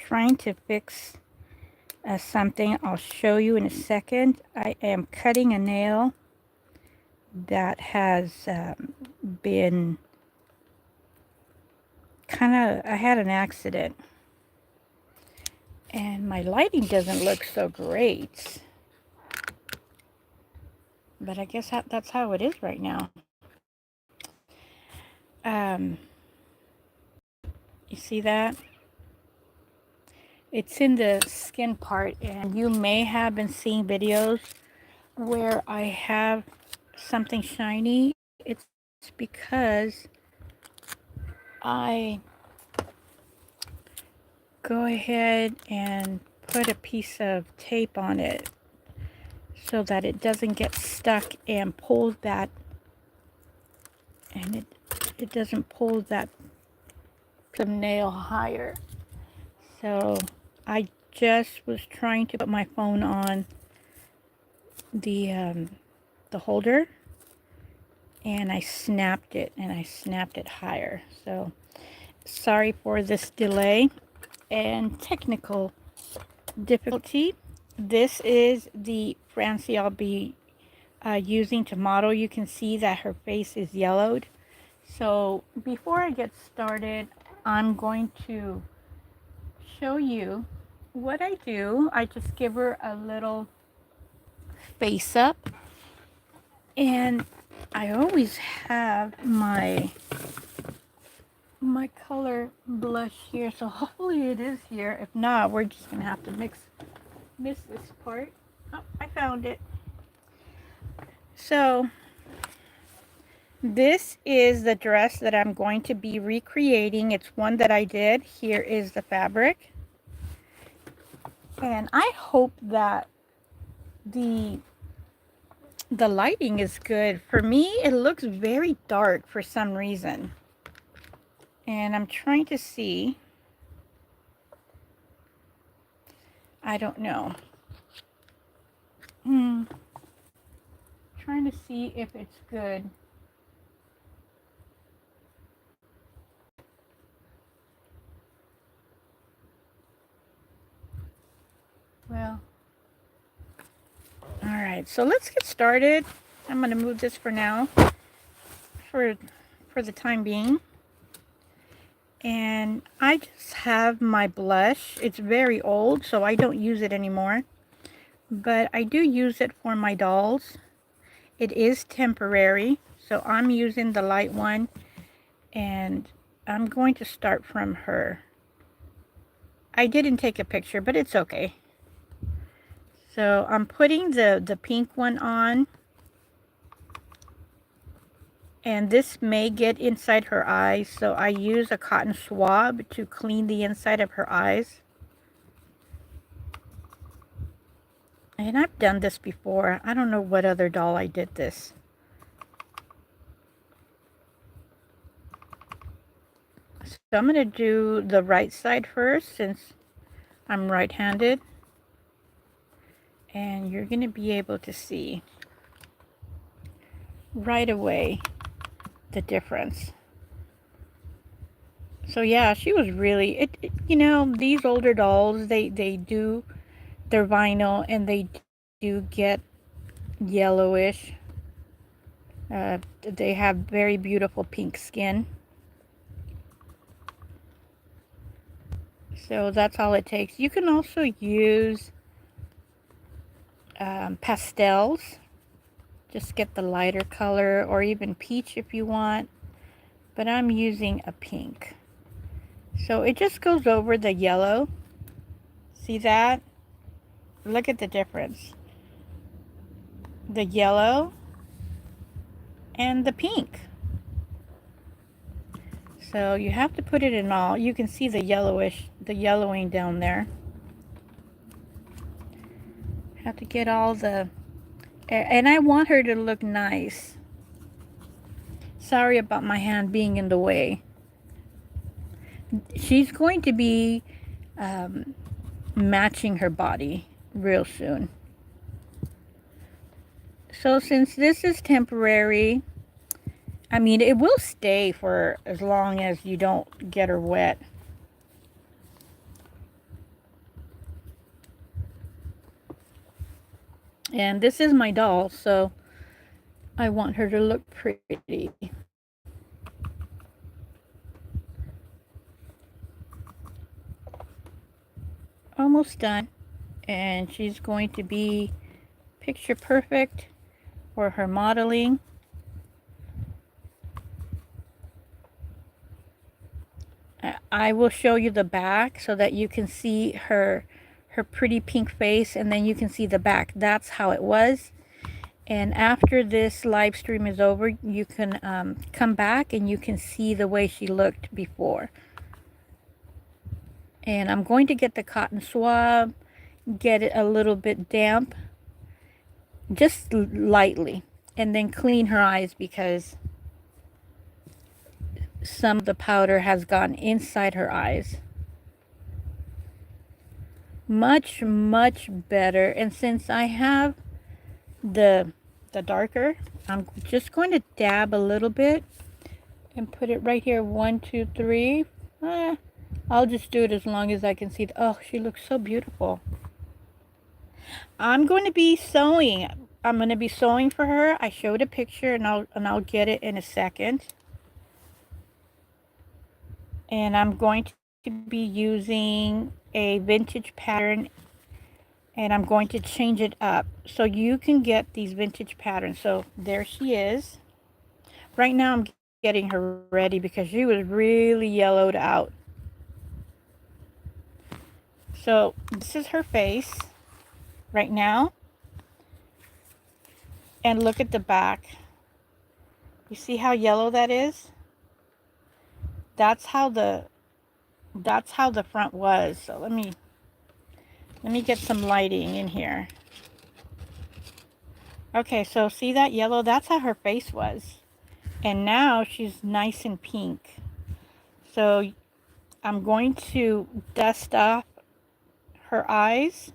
trying to fix something I'll show you in a second. I am cutting a nail that has been I had an accident. And my lighting doesn't look so great. But I guess that's how it is right now. You see that? It's in the skin part, and you may have been seeing videos where I have something shiny. It's because I go ahead and put a piece of tape on it so that it doesn't get stuck and pull that, and it doesn't pull that nail higher. So I just was trying to put my phone on the holder, and I snapped it, higher. So sorry for this delay and technical difficulty. This is the Francie I'll be using to model. You can see that her face is yellowed. So before I get started, I'm going to show you what I do. I just give her a little face up, and I always have my color blush here, so hopefully it is here. If not, we're just gonna have to miss this part. Oh, I found it. So this is the dress that I'm going to be recreating. It's one that I did. Here is the fabric. And I hope that the lighting is good. For me, it looks very dark for some reason. And I'm trying to see. I don't know. Trying to see if it's good. Well, all right, so let's get started. I'm going to move this for now, for the time being. And I just have my blush. It's very old, so I don't use it anymore. But I do use it for my dolls. It is temporary, so I'm using the light one. And I'm going to start from her. I didn't take a picture, but it's okay. So I'm putting the pink one on. And this may get inside her eyes, so I use a cotton swab to clean the inside of her eyes. And I've done this before. I don't know what other doll I did this. So I'm going to do the right side first, since I'm right-handed. And you're going to be able to see right away the difference. So yeah, she was really, you know, these older dolls, they do, they're vinyl, and they do get yellowish. They have very beautiful pink skin. So that's all it takes. You can also use pastels. Just get the lighter color, or even peach if you want. But I'm using a pink. So it just goes over the yellow. See that? Look at the difference. The yellow and the pink. So you have to put it in all. You can see the yellowing down there. Have to get all the, and I want her to look nice. Sorry about my hand being in the way. She's going to be matching her body real soon. So since this is temporary, I mean, it will stay for as long as you don't get her wet. And this is my doll, so I want her to look pretty. Almost done. And she's going to be picture perfect for her modeling. I will show you the back so that you can see her pretty pink face, and then you can see the back. That's how it was. And after this live stream is over, you can come back and you can see the way she looked before. And I'm going to get the cotton swab, get it a little bit damp, just lightly, and then clean her eyes because some of the powder has gone inside her eyes. Much, much better. And since I have the darker, I'm just going to dab a little bit and put it right here. 1, 2, 3. I'll just do it as long as I can see. Oh, she looks so beautiful. I'm going to be sewing. I'm going to be sewing for her. I showed a picture, and I'll get it in a second. And I'm going to be using a vintage pattern, and I'm going to change it up so you can get these vintage patterns. So there she is. Right now I'm getting her ready because she was really yellowed out. So this is her face right now. And look at the back. You see how yellow that is? That's how the front was. So let me get some lighting in here. Okay, so see that yellow? That's how her face was. And now she's nice and pink. So I'm going to dust off her eyes.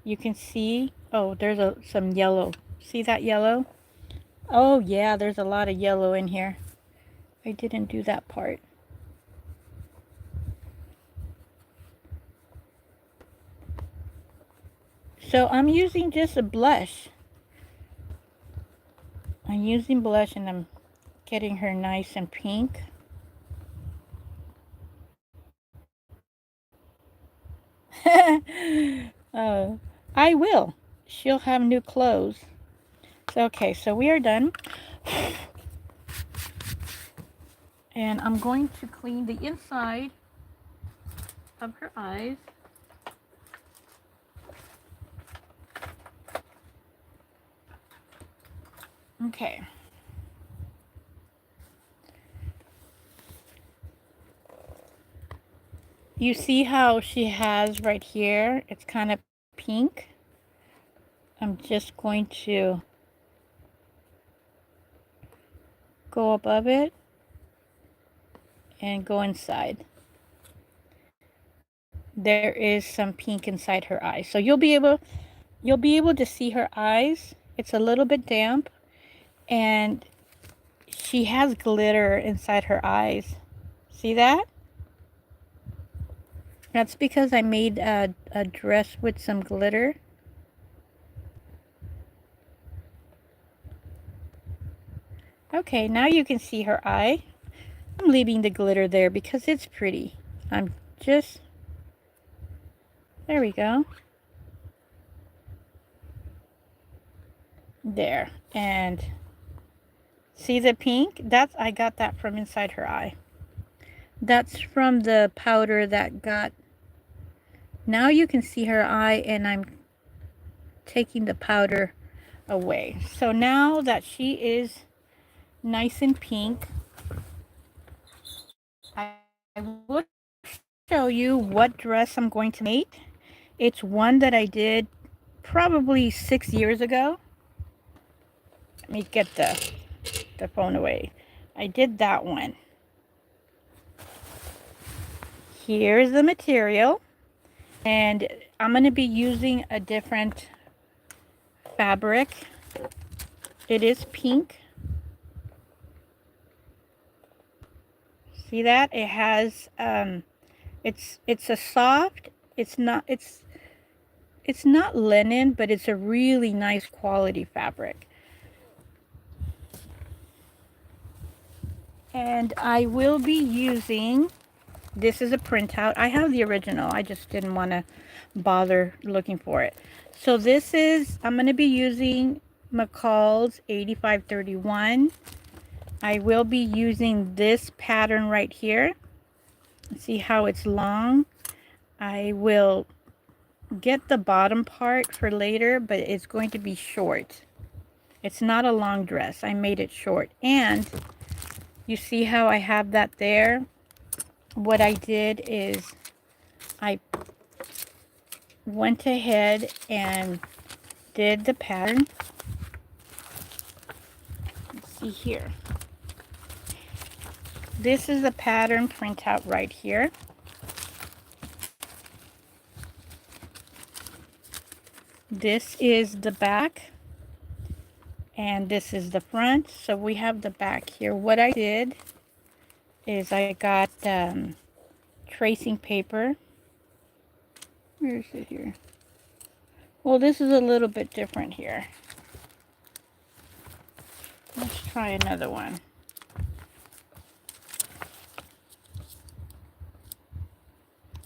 You can see, oh, there's some yellow. See that yellow? Oh yeah, there's a lot of yellow in here. I didn't do that part. So I'm using just a blush. I'm using blush and I'm getting her nice and pink. I will. She'll have new clothes. So, okay, so we are done. And I'm going to clean the inside of her eyes. Okay. You see how she has right here? It's kind of pink. I'm just going to go above it and go inside. There is some pink inside her eyes. So you'll be able to see her eyes. It's a little bit damp, and she has glitter inside her eyes. See that? That's because I made a dress with some glitter. Okay, now you can see her eye. I'm leaving the glitter there because it's pretty. I'm just... There we go. There. And see the pink? I got that from inside her eye. That's from the powder that got... Now you can see her eye, and I'm taking the powder away. So now that she is nice and pink, I will show you what dress I'm going to make. It's one that I did probably 6 years ago. Let me get the phone away. I did that one. Here's the material. And I'm going to be using a different fabric. It is pink. See that? It has, it's a soft, it's it's not linen, but it's a really nice quality fabric. And I will be using, this is a printout. I have the original. I just didn't want to bother looking for it. So this is, I'm going to be using McCall's 8531. I will be using this pattern right here. See how it's long? I will get the bottom part for later, but it's going to be short. It's not a long dress. I made it short. And you see how I have that there? What I did is I went ahead and did the pattern. Let's see here. This is the pattern printout right here. This is the back. And this is the front. So we have the back here. What I did is I got tracing paper. Where is it here? Well, this is a little bit different here. Let's try another one.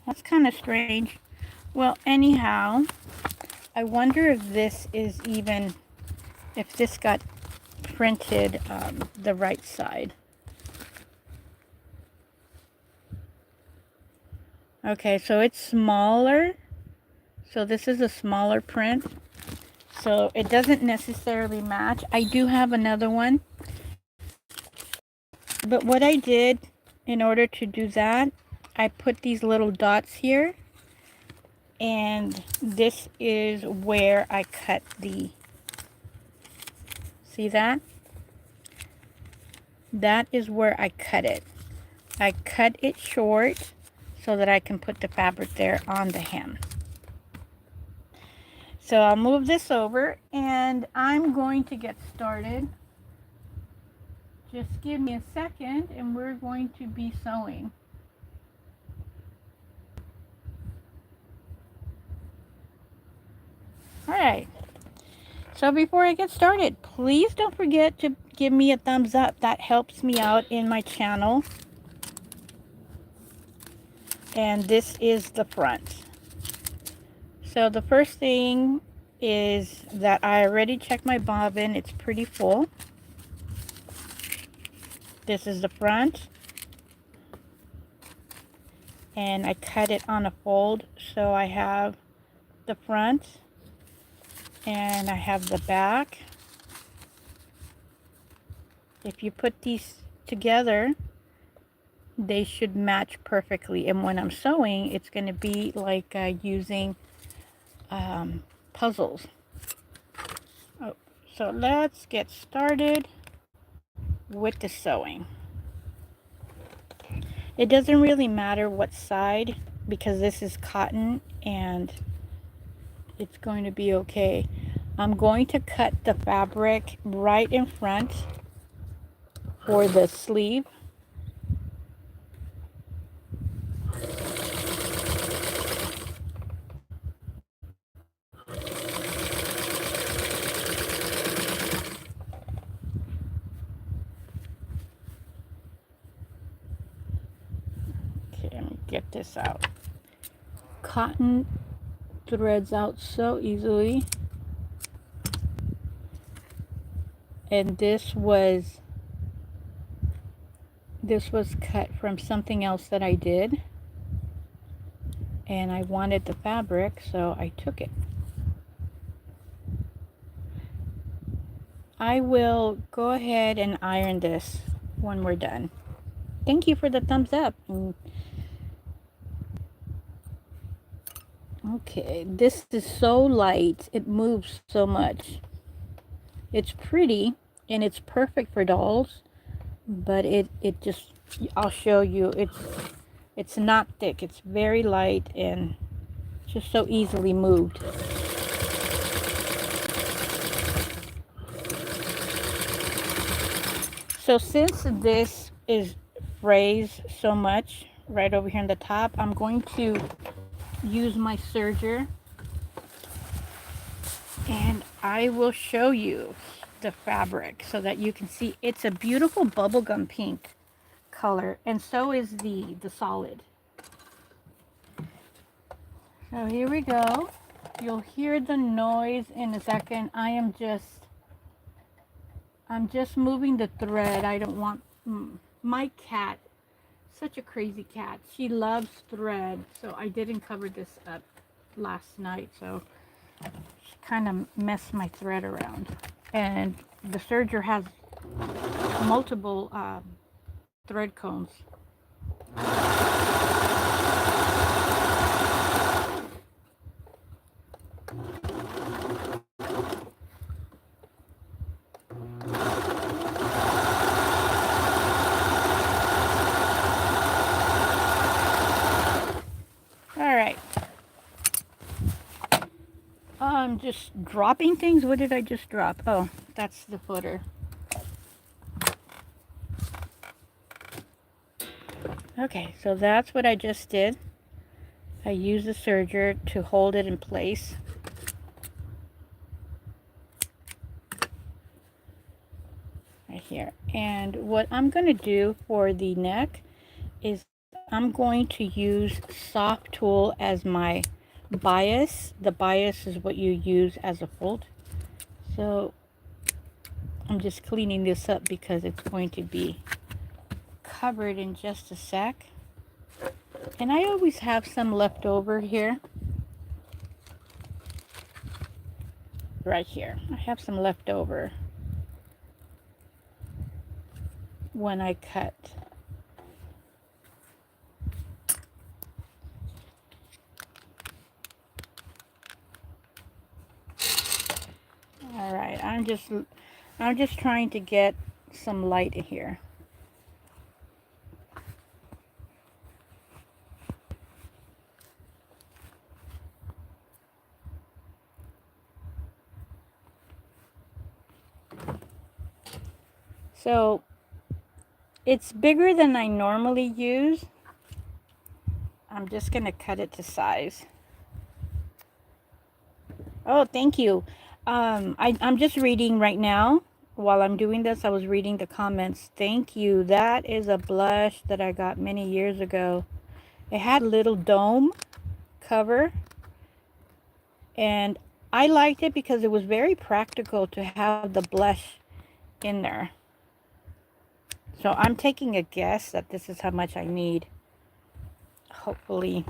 That's kind of strange. Well, anyhow, I wonder if this is even, if this got printed the right side. Okay, so it's smaller. So this is a smaller print. So it doesn't necessarily match. I do have another one. But what I did in order to do that, I put these little dots here. And this is where I cut the, see that? That is where I cut it. I cut it short so that I can put the fabric there on the hem. So I'll move this over and I'm going to get started. Just give me a second and we're going to be sewing. Alright, so before I get started, please don't forget to give me a thumbs up. That helps me out in my channel. And this is the front. So the first thing is that I already checked my bobbin. It's pretty full. This is the front. And I cut it on a fold. So I have the front. And I have the back. If you put these together, they should match perfectly. And when I'm sewing, it's going to be like using puzzles. Oh, so let's get started with the sewing. It doesn't really matter what side because this is cotton and it's going to be okay. I'm going to cut the fabric right in front for the sleeve. Okay, let me get this out. Cotton threads out so easily. And this was cut from something else that I did. And I wanted the fabric, so I took it. I will go ahead and iron this when we're done. Thank you for the thumbs up. Okay, this is so light. It moves so much. It's pretty and it's perfect for dolls, but it just, I'll show you, it's not thick. It's very light and just so easily moved. So since this is frays so much right over here on the top, I'm going to use my serger And I will show you the fabric so that you can see. It's a beautiful bubblegum pink color, and so is the solid. So here we go. You'll hear the noise in a second. I'm just moving the thread. I don't want my cat, such a crazy cat. She loves thread, so I didn't cover this up last night, so she kind of messed my thread around. And the serger has multiple thread cones. Alright. I'm just dropping things. What did I just drop? Oh, that's the footer. Okay, so that's what I just did. I used the serger to hold it in place. Right here. And what I'm going to do for the neck is I'm going to use soft tool as my bias. The bias is what you use as a fold. So I'm just cleaning this up because it's going to be covered in just a sec. And I always have some left over here. Right here. I have some left over when I cut. All right, I'm just trying to get some light in here. So it's bigger than I normally use. I'm just gonna cut it to size. Oh, thank you. I'm just reading right now. While I'm doing this, I was reading the comments. Thank you. That is a blush that I got many years ago. It had a little dome cover. And I liked it because it was very practical to have the blush in there. So I'm taking a guess that this is how much I need. Hopefully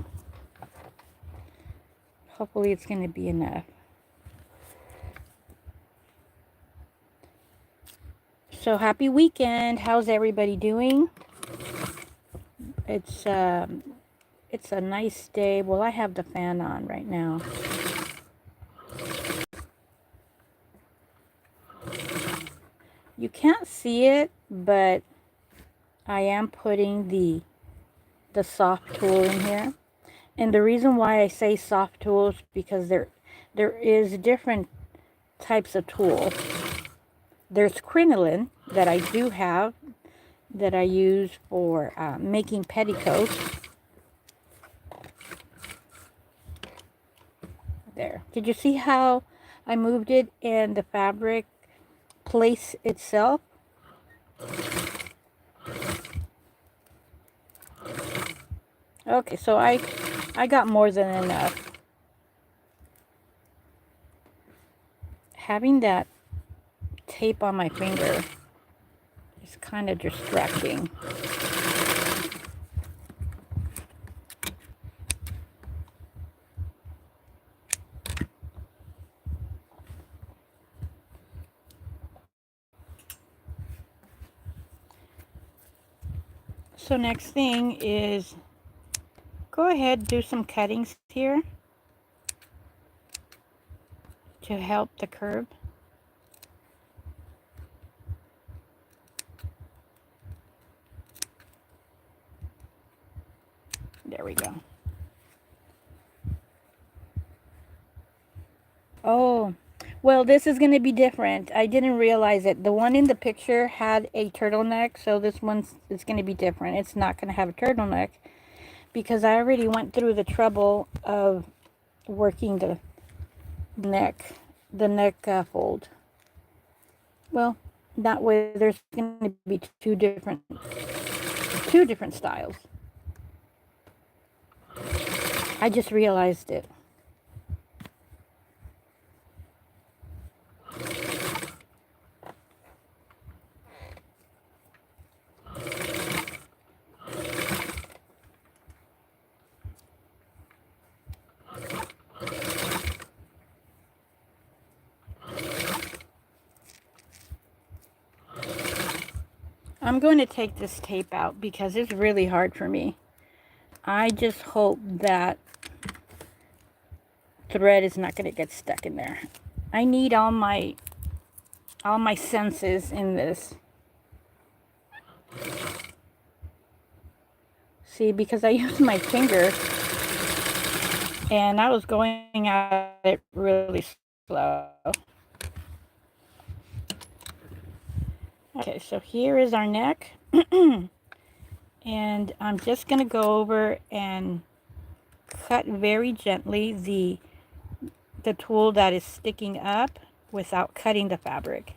it's going to be enough. So happy weekend. How's everybody doing? It's a nice day. Well, I have the fan on right now. You can't see it, but I am putting the soft tool in here. And the reason why I say soft tools because there is different types of tools. There's crinoline that I do have that I use for making petticoats. There. Did you see how I moved it and the fabric place itself? Okay, so I got more than enough. Having that tape on my finger is kind of distracting. So next thing is go ahead, do some cuttings here to help the curve. There we go. Oh, well, this is going to be different. I didn't realize it. The one in the picture had a turtleneck, so this one's it's going to be different. It's not going to have a turtleneck because I already went through the trouble of working the neck neck fold. Well, that way there's going to be two different styles. I just realized it. I'm going to take this tape out because it's really hard for me. I just hope that thread is not going to get stuck in there. I need all my senses in this. See, because I used my finger and I was going at it really slow. Okay, so here is our neck. And I'm just going to go over and cut very gently the tool that is sticking up without cutting the fabric.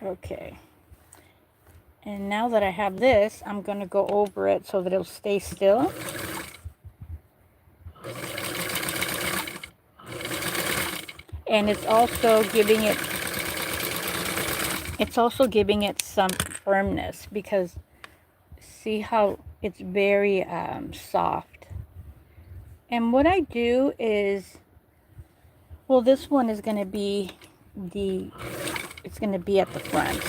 Okay. And now that I have this, I'm going to go over it so that it'll stay still. And it's also giving it some firmness, because see how it's very soft. And what I do is, well, this one is going to be it's going to be at the front.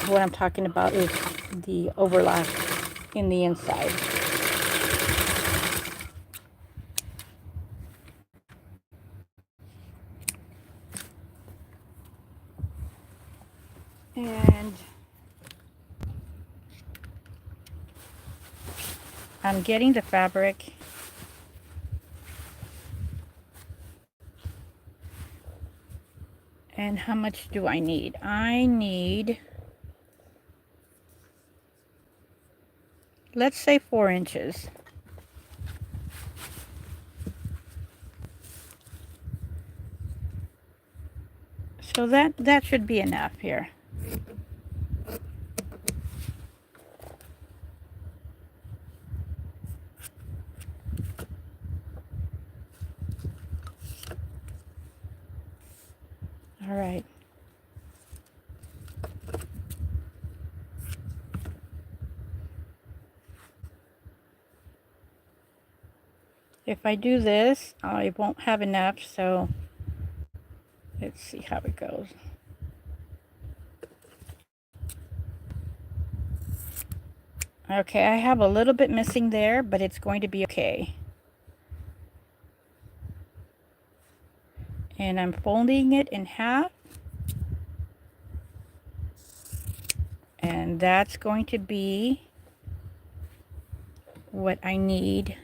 What I'm talking about is the overlap in the inside. And I'm getting the fabric. And how much do I need? I need, let's say 4 inches. So that should be enough here. All right. If I do this, I won't have enough, so let's see how it goes. Okay, I have a little bit missing there, but it's going to be okay. And I'm folding it in half. And that's going to be what I need.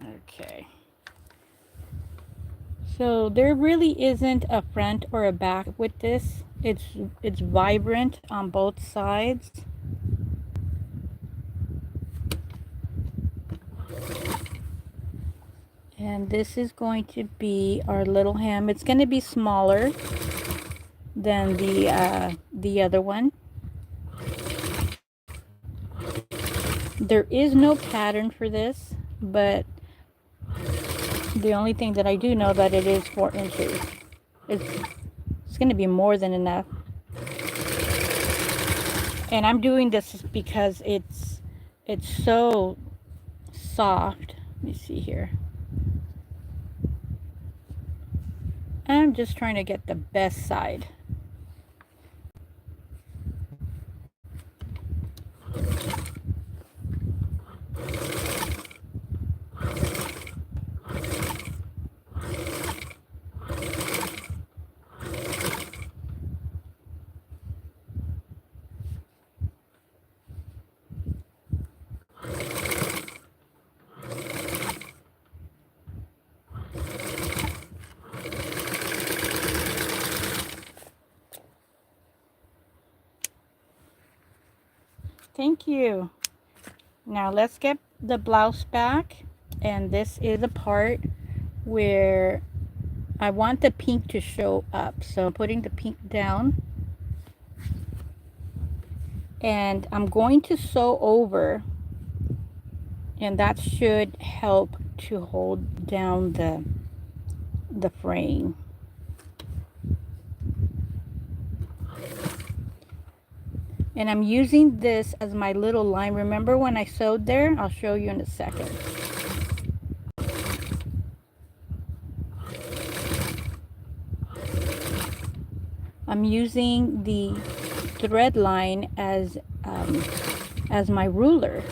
Okay. So there really isn't a front or a back with this. It's vibrant on both sides. And this is going to be our little hem. It's going to be smaller than the other one. There is no pattern for this, but the only thing that I do know that it is 4 inches. It's going to be more than enough. And I'm doing this because it's so soft. Let me see here. I'm just trying to get the best side. Thank you. Now let's get the blouse back, and this is the part where I want the pink to show up. So I'm putting the pink down, and I'm going to sew over, and that should help to hold down the frame. And I'm using this as my little line. Remember when I sewed there? I'll show you in a second. I'm using the thread line as my ruler.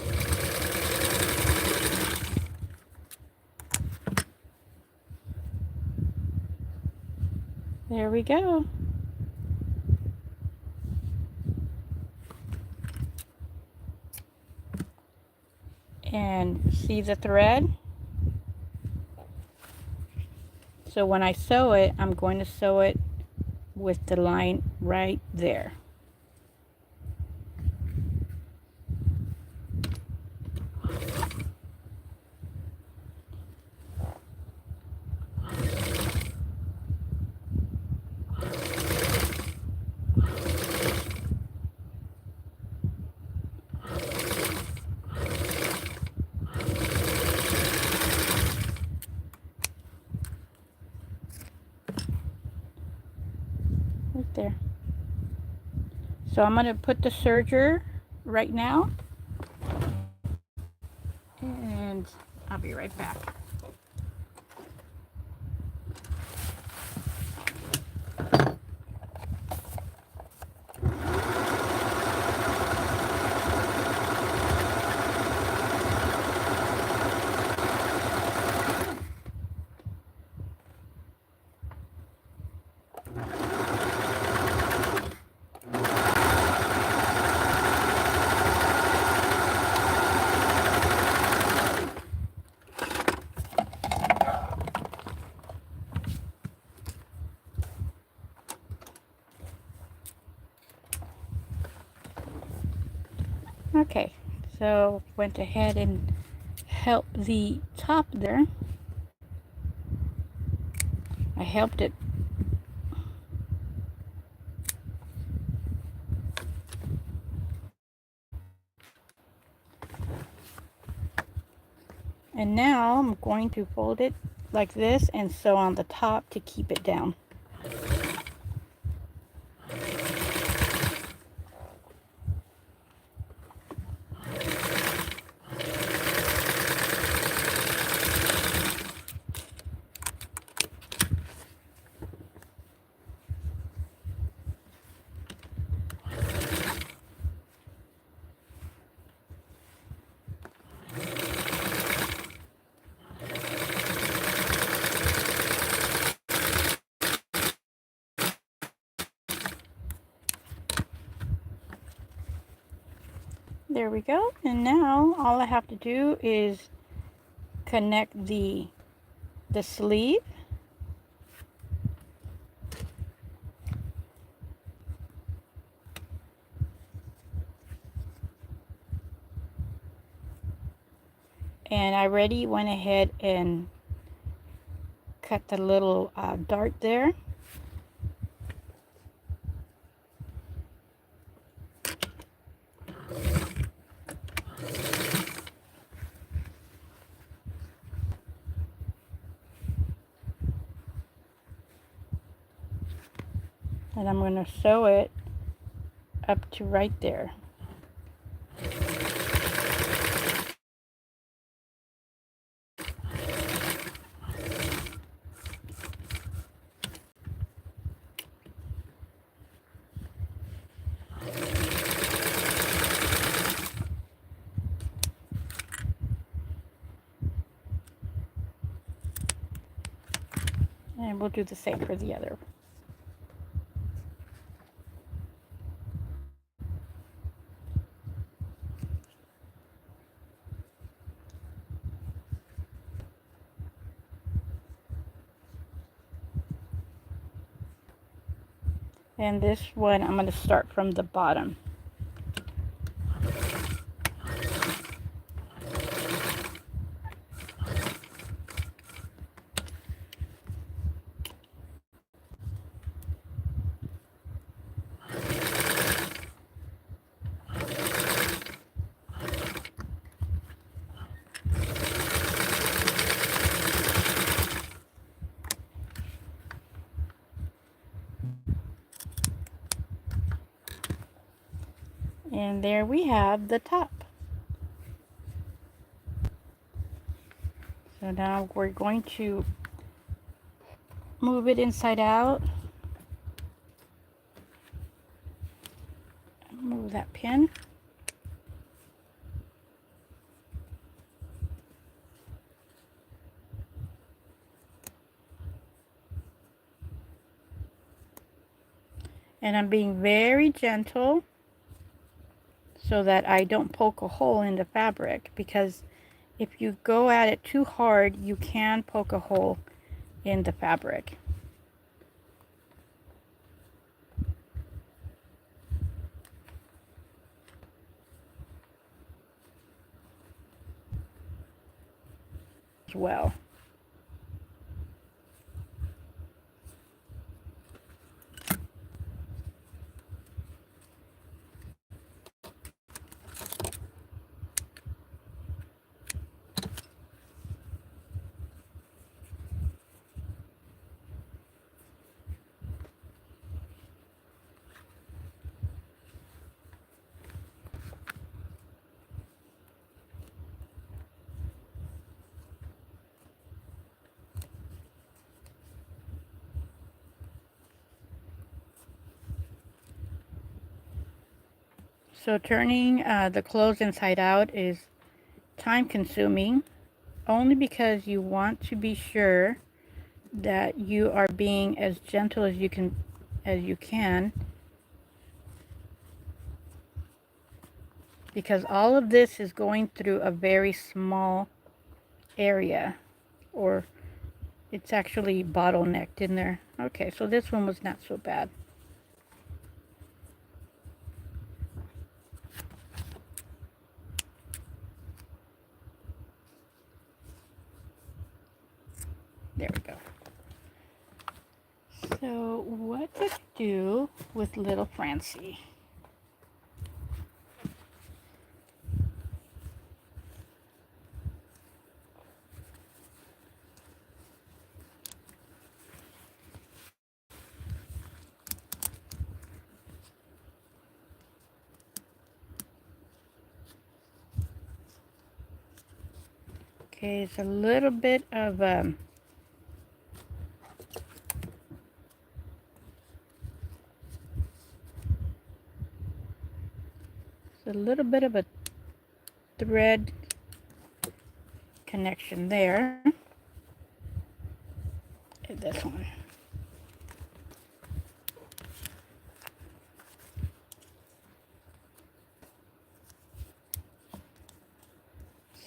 There we go. And see the thread? So when I sew it, I'm going to sew it with the line right there. Right there. So I'm going to put the serger right now, and I'll be right back. Okay, so went ahead and helped the top there. I helped it. And now I'm going to fold it like this and sew on the top to keep it down. There we go. And now all I have to do is connect the sleeve. And I already went ahead and cut the little dart there. And I'm going to sew it up to right there. And we'll do the same for the other. And this one, I'm going to start from the bottom. And there we have the top. So now we're going to move it inside out. Move that pin. And I'm being very gentle so that I don't poke a hole in the fabric, because if you go at it too hard, you can poke a hole in the fabric. As well. So turning the clothes inside out is time consuming, only because you want to be sure that you are being as gentle as you can, because all of this is going through a very small area, or it's actually bottlenecked in there. Okay, so this one was not so bad. There we go. So what to do with little Francie? Okay, it's a little bit of a thread connection there. And this one.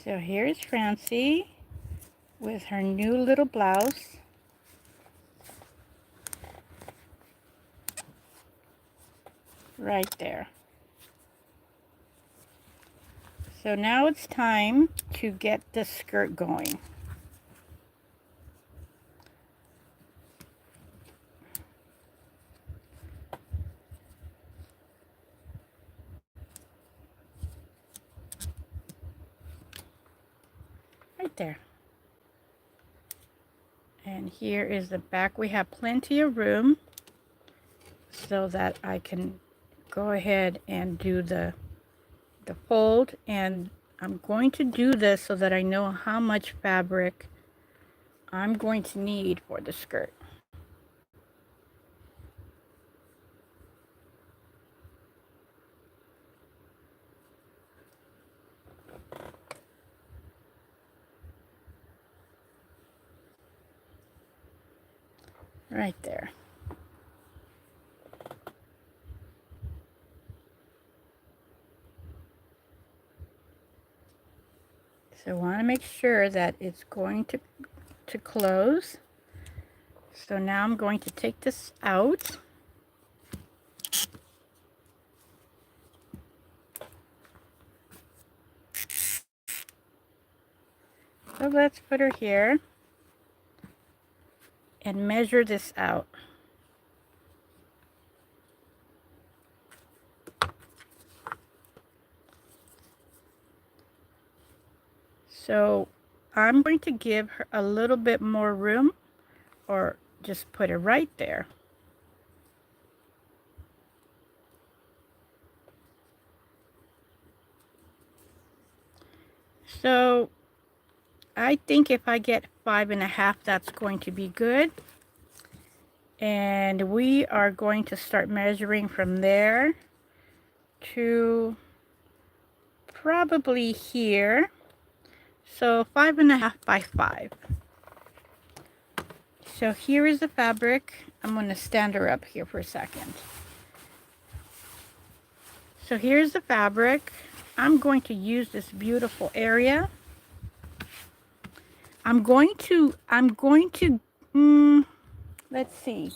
So here's Francie with her new little blouse. Right there. So now it's time to get the skirt going. Right there. And here is the back. We have plenty of room so that I can go ahead and do the fold, and I'm going to do this so that I know how much fabric I'm going to need for the skirt. Right there. So I want to make sure that it's going to close. So now I'm going to take this out. So let's put her here and measure this out. So I'm going to give her a little bit more room, or just put it right there. So I think if I get 5.5, that's going to be good. And we are going to start measuring from there to probably here. So 5.5 by 5. So here is the fabric. I'm going to stand her up here for a second. So here's the fabric. I'm going to use this beautiful area. I'm going to, let's see.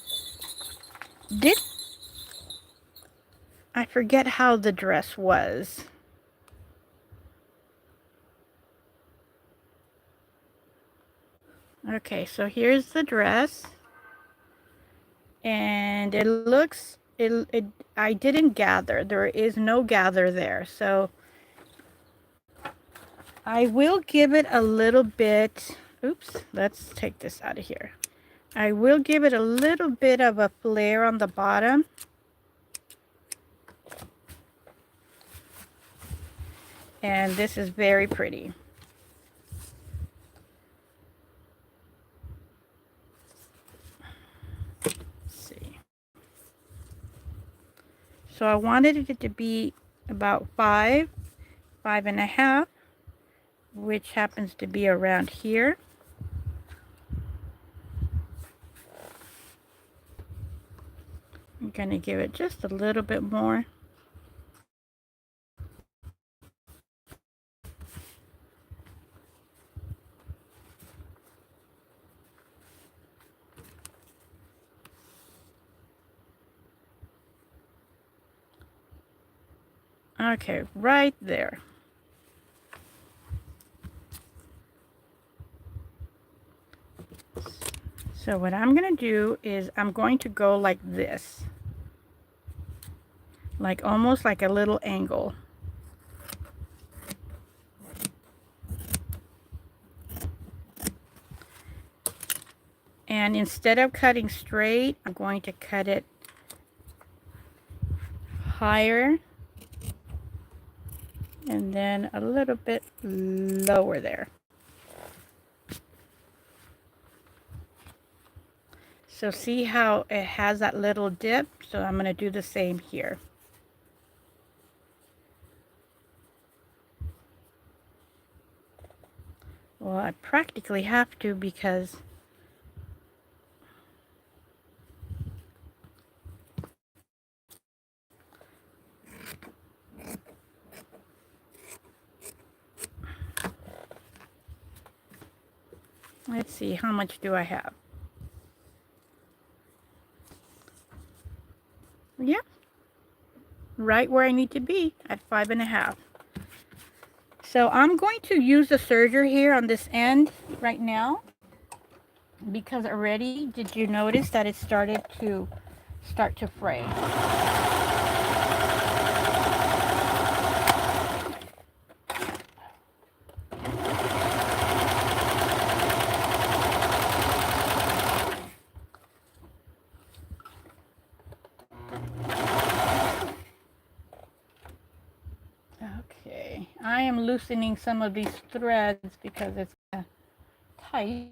I forget how the dress was. Okay, so here's the dress. And it looks, I didn't gather. There is no gather there. So I will give it a little bit, oops, let's take this out of here. I will give it a little bit of a flare on the bottom. And this is very pretty. Let's see. So I wanted it to be about 5.5, which happens to be around here. I'm going to give it just a little bit more. Okay, right there. So what I'm going to do is I'm going to go like this. Like almost like a little angle. And instead of cutting straight, I'm going to cut it higher. And then a little bit lower there. So see how it has that little dip? So I'm going to do the same here. Well, I practically have to because let's see, how much do I have? Yeah, right where I need to be at 5.5. So I'm going to use the serger here on this end right now because already, did you notice that it started to fray? Okay, I am loosening some of these threads because it's tight.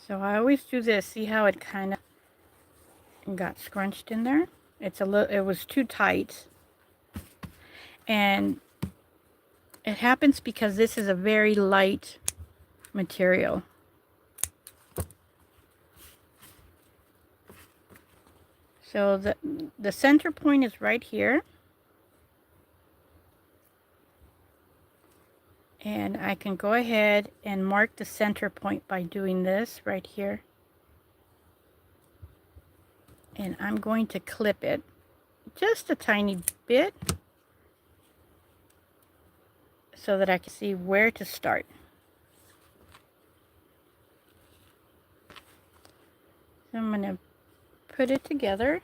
So I always do this. See how it kind of got scrunched in there? It's a little, it was too tight. And it happens because this is a very light material. So the center point is right here. And I can go ahead and mark the center point by doing this right here. And I'm going to clip it just a tiny bit so that I can see where to start. So I'm going to put it together.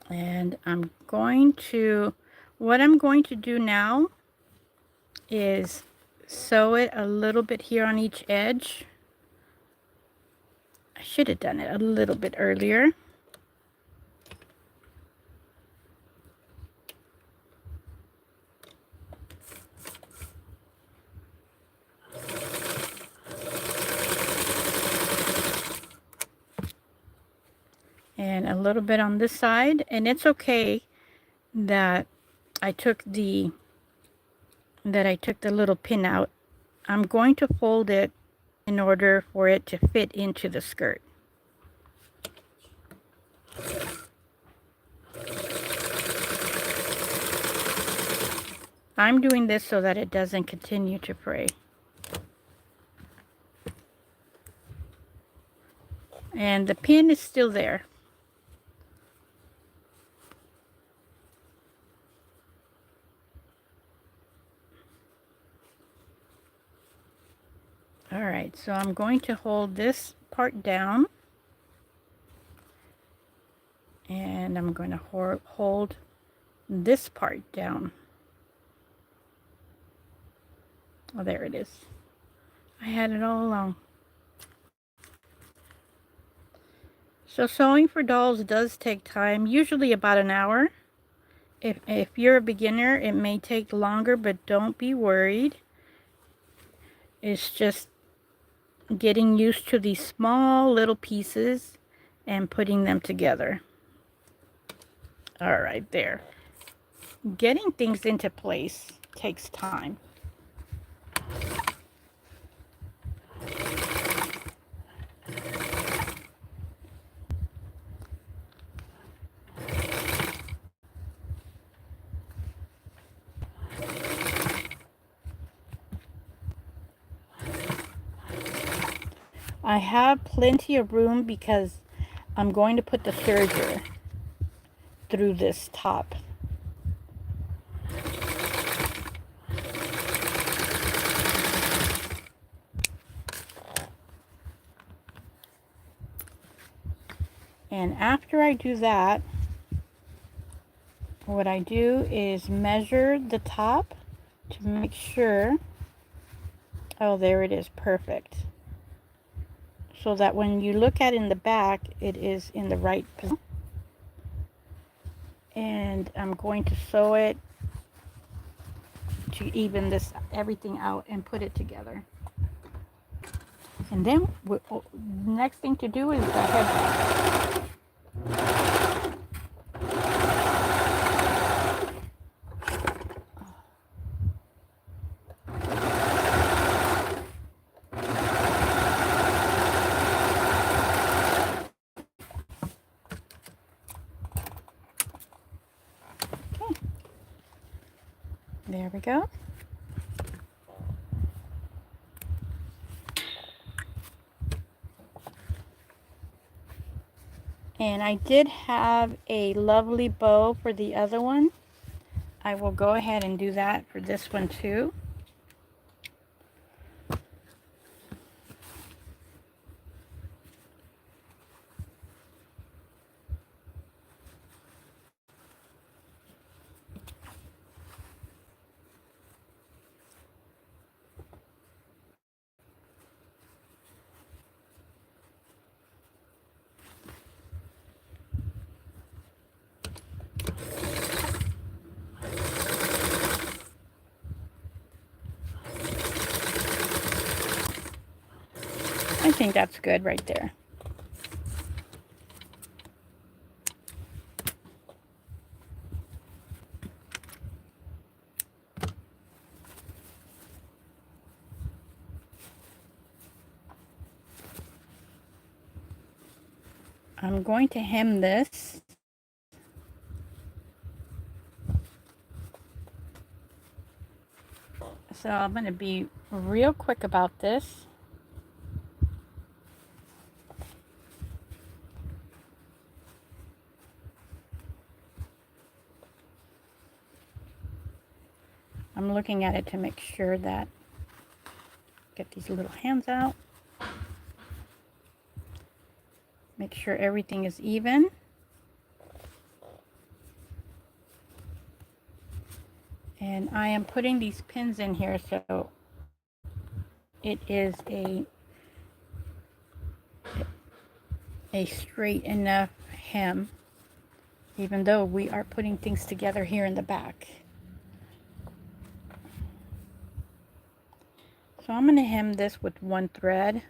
And what I'm going to do now is sew it a little bit here on each edge. I should have done it a little bit earlier. And a little bit on this side, and it's okay that I took the little pin out. I'm going to fold it in order for it to fit into the skirt. I'm doing this so that it doesn't continue to fray. And the pin is still there. All right, so I'm going to hold this part down. And I'm going to hold this part down. Oh, there it is. I had it all along. So sewing for dolls does take time, usually about an hour. If you're a beginner, it may take longer, but don't be worried. It's just getting used to these small little pieces and putting them together. All right, there. Getting things into place takes time. I have plenty of room because I'm going to put the serger through this top. And after I do that, what I do is measure the top to make sure, oh, there it is, perfect. So that when you look at it in the back, it is in the right position. And I'm going to sew it to even this everything out and put it together. And then the next thing to do is the headband. Okay. There we go. And I did have a lovely bow for the other one. I will go ahead and do that for this one too. I think that's good right there. I'm going to hem this. So I'm going to be real quick about this. I'm looking at it to make sure that, get these little hands out. Make sure everything is even. And I am putting these pins in here so it is a straight enough hem, even though we are putting things together here in the back. So I'm going to hem this with one thread.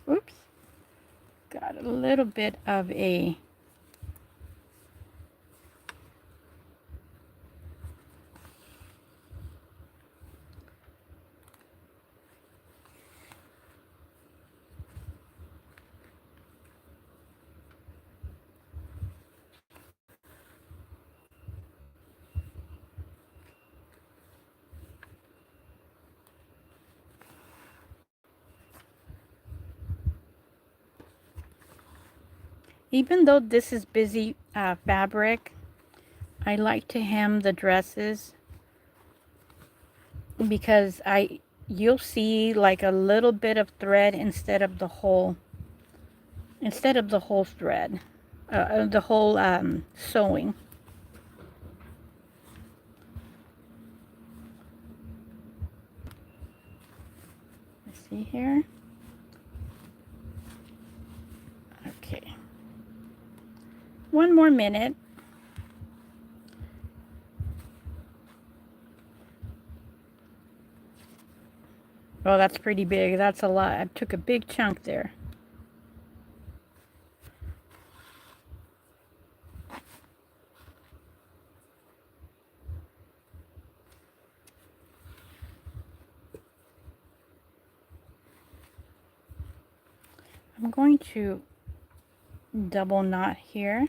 Oops, got a little bit of a even though this is busy fabric, I like to hem the dresses because you'll see like a little bit of thread instead of the whole thread, the whole sewing. Let's see here. Okay, one more minute. Oh, that's pretty big. That's a lot. I took a big chunk there. I'm going to double knot here.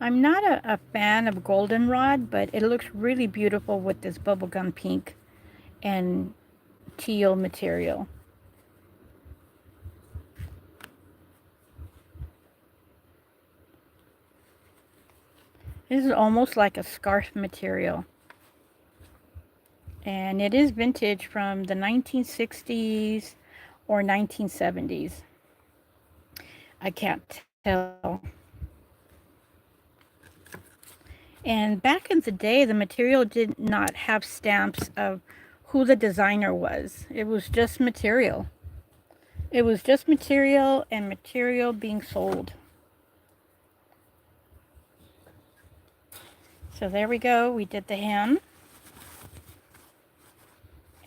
I'm not a fan of goldenrod, but it looks really beautiful with this bubblegum pink and teal material. This is almost like a scarf material. And it is vintage from the 1960s or 1970s. I can't tell. And back in the day, the material did not have stamps of who the designer was. It was just material. It was just material and material being sold. So there we go. We did the hem.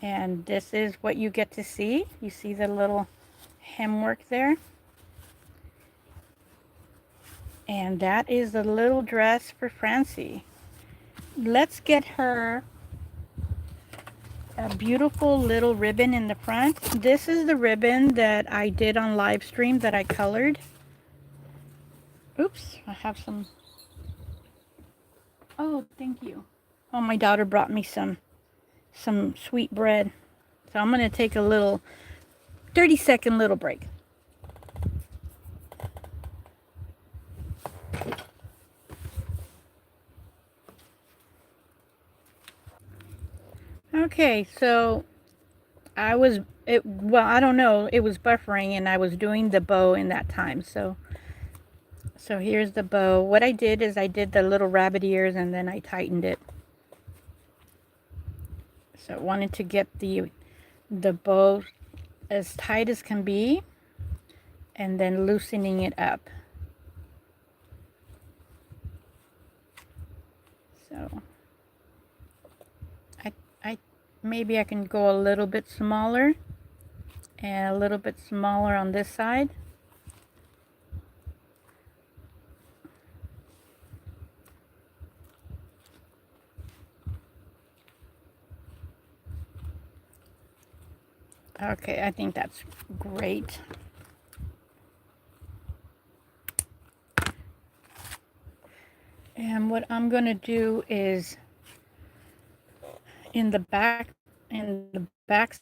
And this is what you get to see. You see the little hem work there. And that is the little dress for Francie. Let's get her a beautiful little ribbon in the front. This is the ribbon that I did on live stream that I colored. Oops, I have some. Oh, thank you. Oh, my daughter brought me some sweet bread. So I'm going to take a little 30-second little break. Okay, so I don't know, it was buffering and I was doing the bow in that time. So here's the bow. What I did is I did the little rabbit ears and then I tightened it. So I wanted to get the bow as tight as can be and then loosening it up. So I maybe I can go a little bit smaller and a little bit smaller on this side. Okay, I think that's great. And what I'm going to do is in the back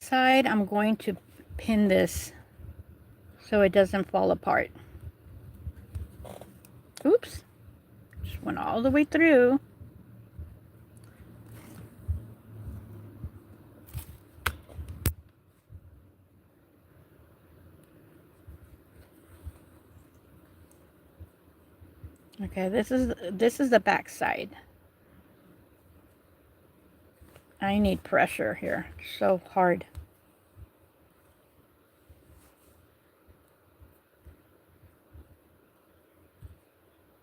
side, I'm going to pin this so it doesn't fall apart. Oops, just went all the way through. Okay, this is the back side. I need pressure here. It's so hard.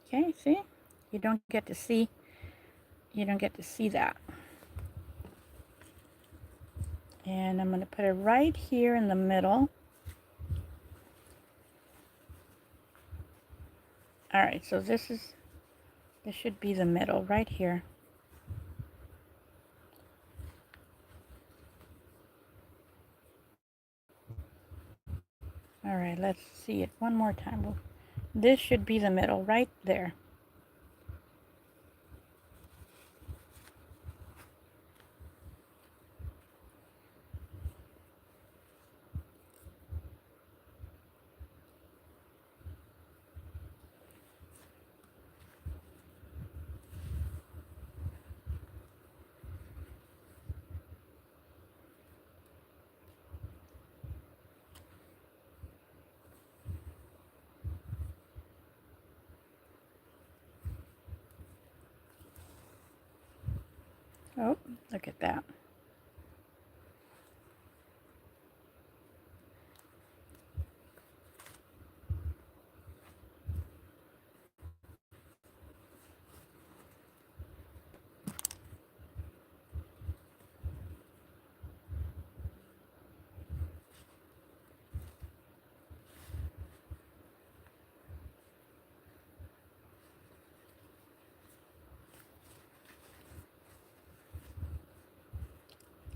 Okay, see? You don't get to see that. And I'm going to put it right here in the middle. All right, so this should be the middle right here. All right, let's see it one more time. This should be the middle right there. Oh, look at that.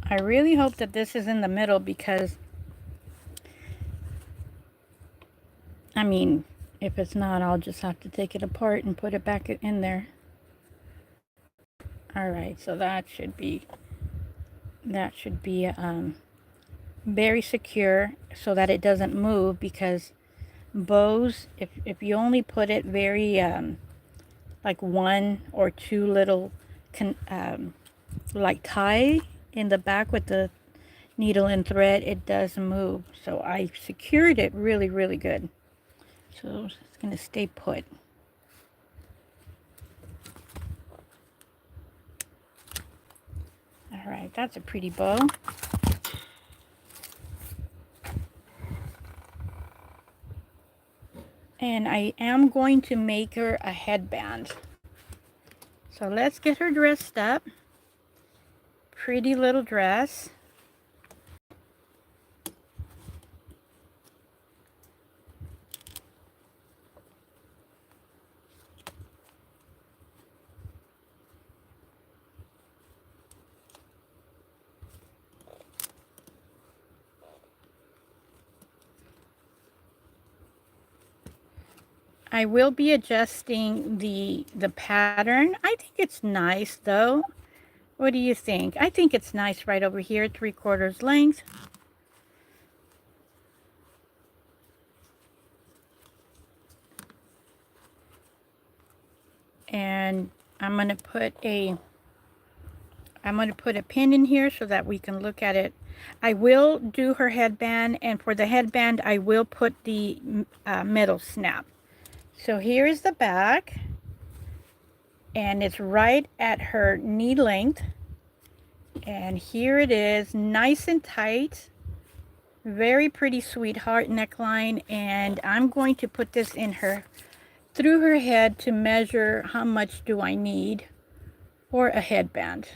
I really hope that this is in the middle because, I mean, if it's not, I'll just have to take it apart and put it back in there. All right, so that should be very secure so that it doesn't move, because bows, if you only put it very like one or two little like tie in the back with the needle and thread, it does move. So I secured it really, really good. So it's going to stay put. All right, that's a pretty bow. And I am going to make her a headband. So let's get her dressed up. Pretty little dress. I will be adjusting the pattern. I think it's nice though. What do you think? I think it's nice right over here, 3/4 length. And I'm going to put a pin in here so that we can look at it. I will do her headband, and for the headband I will put the middle snap. So here is the back, and it's right at her knee length, and here it is, nice and tight, very pretty sweetheart neckline. And I'm going to put this in her through her head to measure how much do I need. for a headband.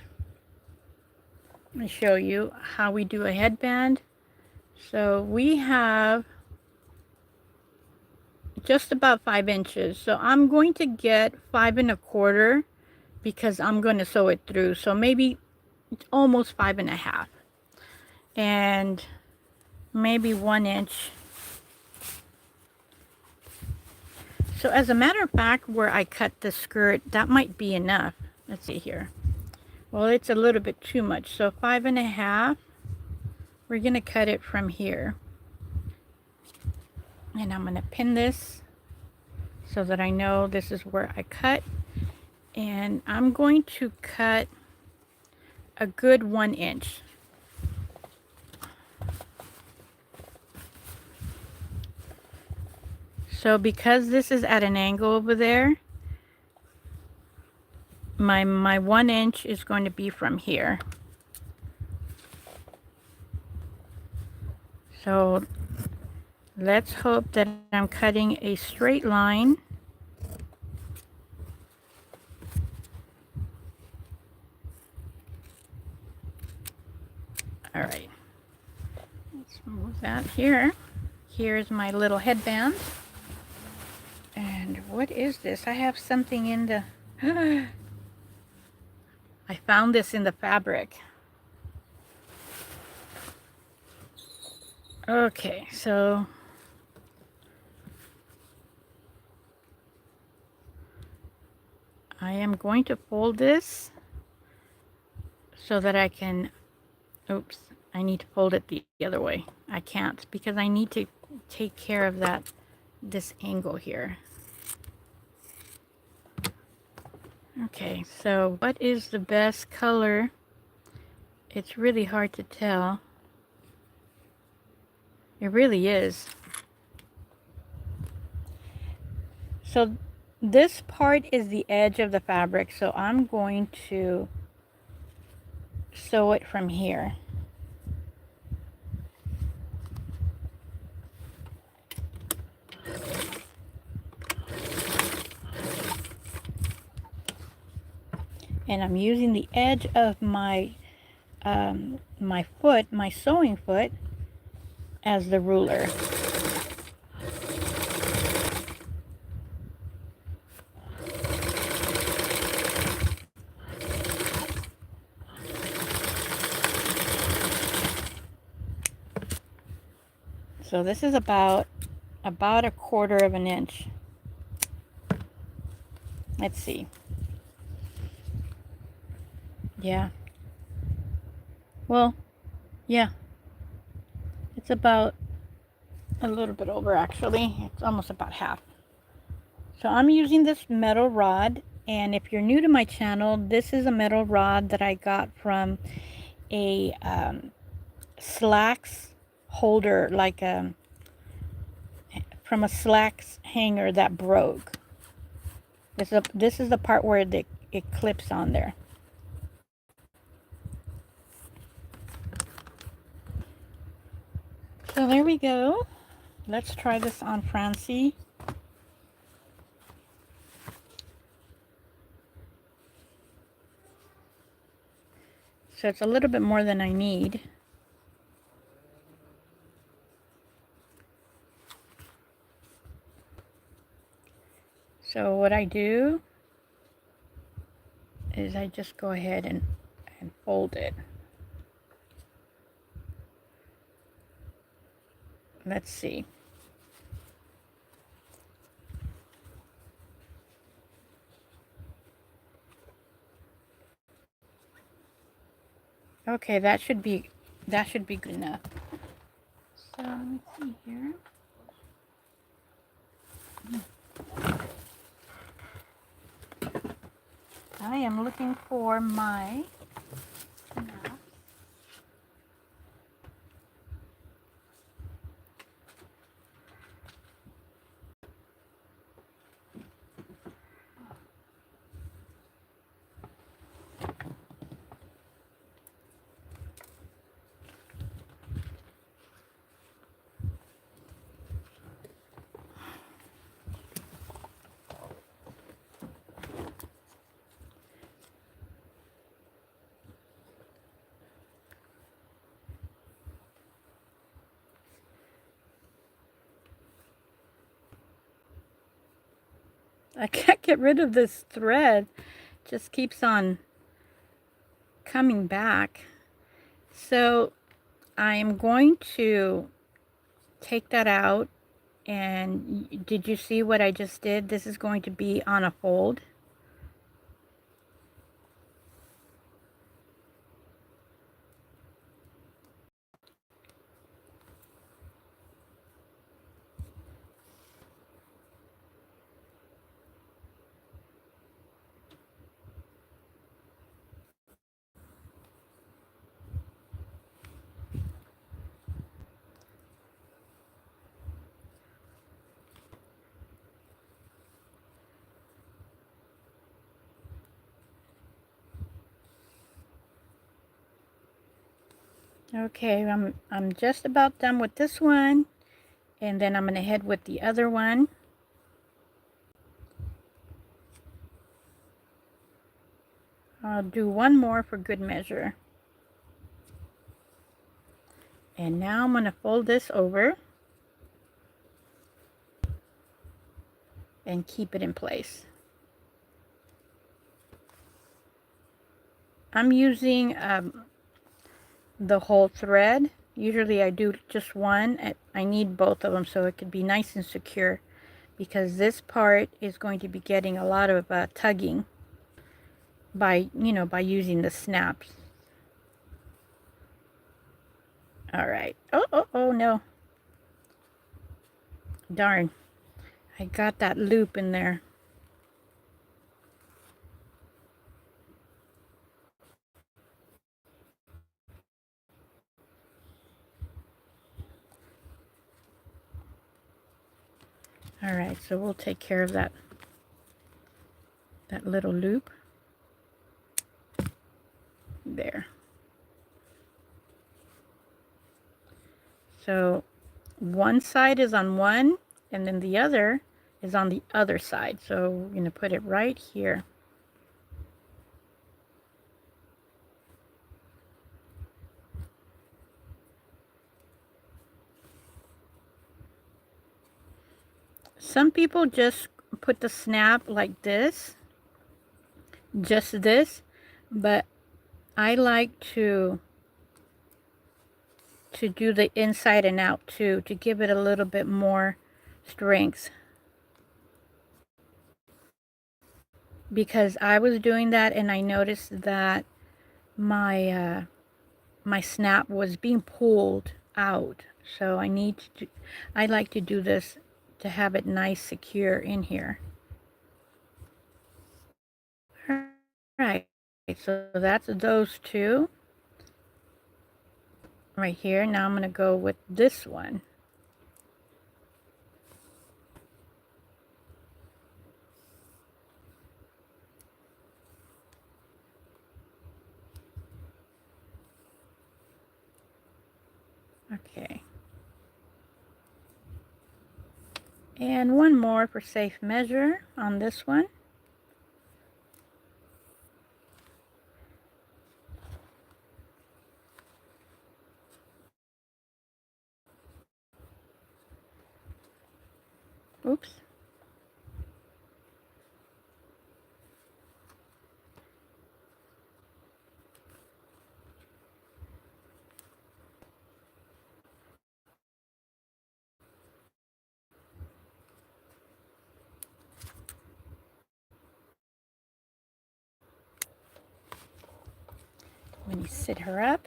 Let me show you how we do a headband. So we have just about 5 inches. So I'm going to get 5 1/4 because I'm going to sew it through. So maybe almost 5 1/2. And maybe 1 inch. So as a matter of fact, where I cut the skirt, that might be enough. Let's see here. Well, it's a little bit too much. So 5 1/2. We're going to cut it from here. And I'm going to pin this so that I know this is where I cut. And I'm going to cut a good 1 inch. So because this is at an angle over there, my 1 inch is going to be from here. So let's hope that I'm cutting a straight line. All right, let's move that here. Here's my little headband. And what is this? I have something in the... I found this in the fabric. Okay, so... I am going to fold this so that I can... Oops, I need to fold it the other way. I can't because I need to take care of this angle here. Okay, so what is the best color? It's really hard to tell. It really is. So this part is the edge of the fabric, so I'm going to sew it from here. And I'm using the edge of my my sewing foot as the ruler. So this is about 1/4 of an inch. Let's see. Yeah. Well, yeah. It's about a little bit over actually. It's almost about half. So I'm using this metal rod, and if you're new to my channel, this is a metal rod that I got from a slacks holder, like from a slacks hanger that broke. This is the part where it clips on there. So there we go. Let's try this on Francie. So it's a little bit more than I need. So what I do is I just go ahead and fold it. Let's see. Okay, that should be good enough. So let me see here. I am looking for my snaps. I can't get rid of this thread. It just keeps on coming back. So I am going to take that out. And did you see what I just did? This is going to be on a fold. Okay, I'm just about done with this one, and then I'm going to head with the other one. I'll do one more for good measure. And now I'm going to fold this over and keep it in place. I'm using the whole thread. Usually I do just one. I need both of them so it could be nice and secure, because this part is going to be getting a lot of tugging by using the snaps. All right. Oh no. Darn. I got that loop in there. All right, so we'll take care of that little loop there. So one side is on one, and then the other is on the other side. So we're going to put it right here. Some people just put the snap like this, just this, but I like to do the inside and out too, to give it a little bit more strength. Because I was doing that and I noticed that my my snap was being pulled out. So I like to do this to have it nice secure in here. All right, so that's those two right here. Now I'm going to go with this one. Okay. And one more for safe measure on this one. Oops. When you sit her up.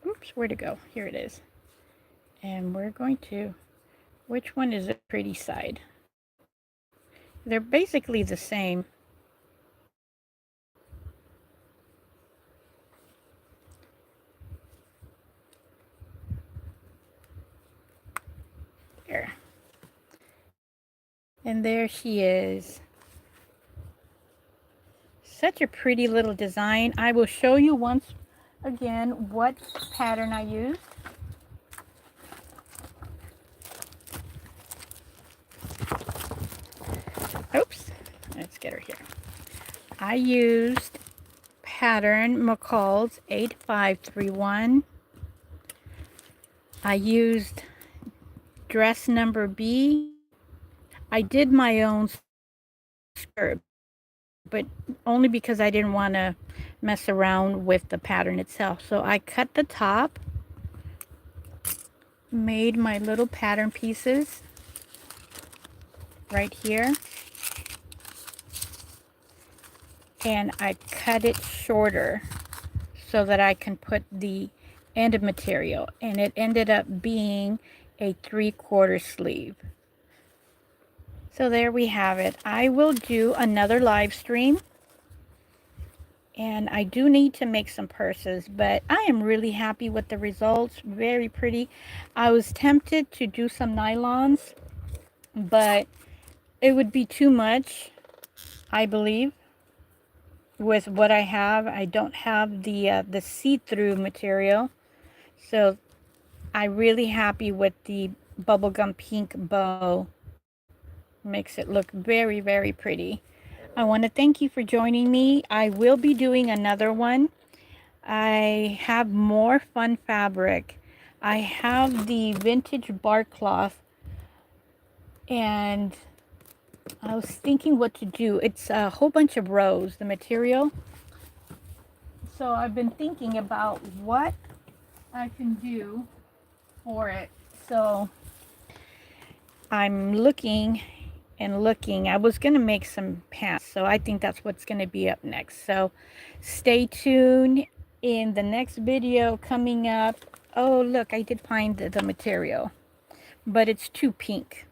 Oops, where'd it go? Here it is. And we're going to, which one is the pretty side? They're basically the same. There. And there she is. Such a pretty little design. I will show you once again what pattern I used. Oops, let's get her here. I used pattern McCall's 8531. I used dress number B. I did my own skirt, but only because I didn't want to mess around with the pattern itself. So I cut the top, made my little pattern pieces right here, and I cut it shorter so that I can put the end of material, and it ended up being a 3/4 sleeve. So there we have it. I will do another live stream, and I do need to make some purses, but I am really happy with the results. Very pretty. I was tempted to do some nylons, but it would be too much, I believe, with what I have. I don't have the see-through material, so I'm really happy with the bubblegum pink bow. Makes it look very, very pretty. I want to thank you for joining me. I will be doing another one. I have more fun fabric. I have the vintage bark cloth, and I was thinking what to do. It's a whole bunch of rows, the material. So I've been thinking about what I can do for it. So I'm looking and looking. I was going to make some pants, so I think that's what's going to be up next. So stay tuned in the next video coming up. Oh, look, I did find the material, but it's too pink.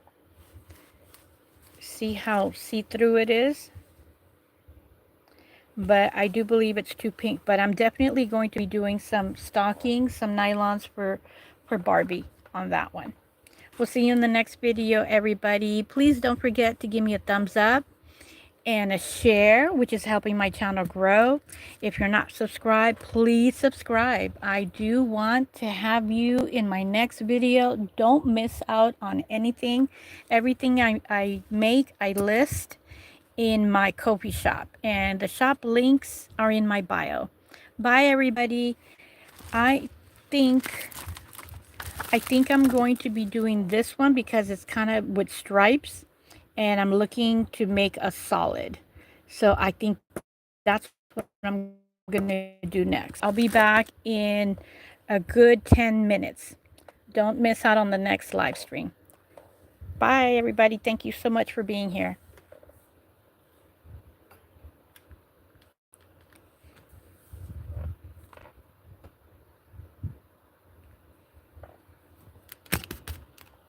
See how see-through it is? But I do believe it's too pink. But I'm definitely going to be doing some stockings, some nylons for Barbie on that one. We'll see you in the next video, everybody. Please don't forget to give me a thumbs up and a share, which is helping my channel grow. If you're not subscribed, please subscribe. I do want to have you in my next video. Don't miss out on anything. Everything I make, I list in my Ko-fi shop, and the shop links are in my bio. Bye, everybody. I think I'm going to be doing this one because it's kind of with stripes, and I'm looking to make a solid. So I think that's what I'm going to do next. I'll be back in a good 10 minutes. Don't miss out on the next live stream. Bye, everybody. Thank you so much for being here.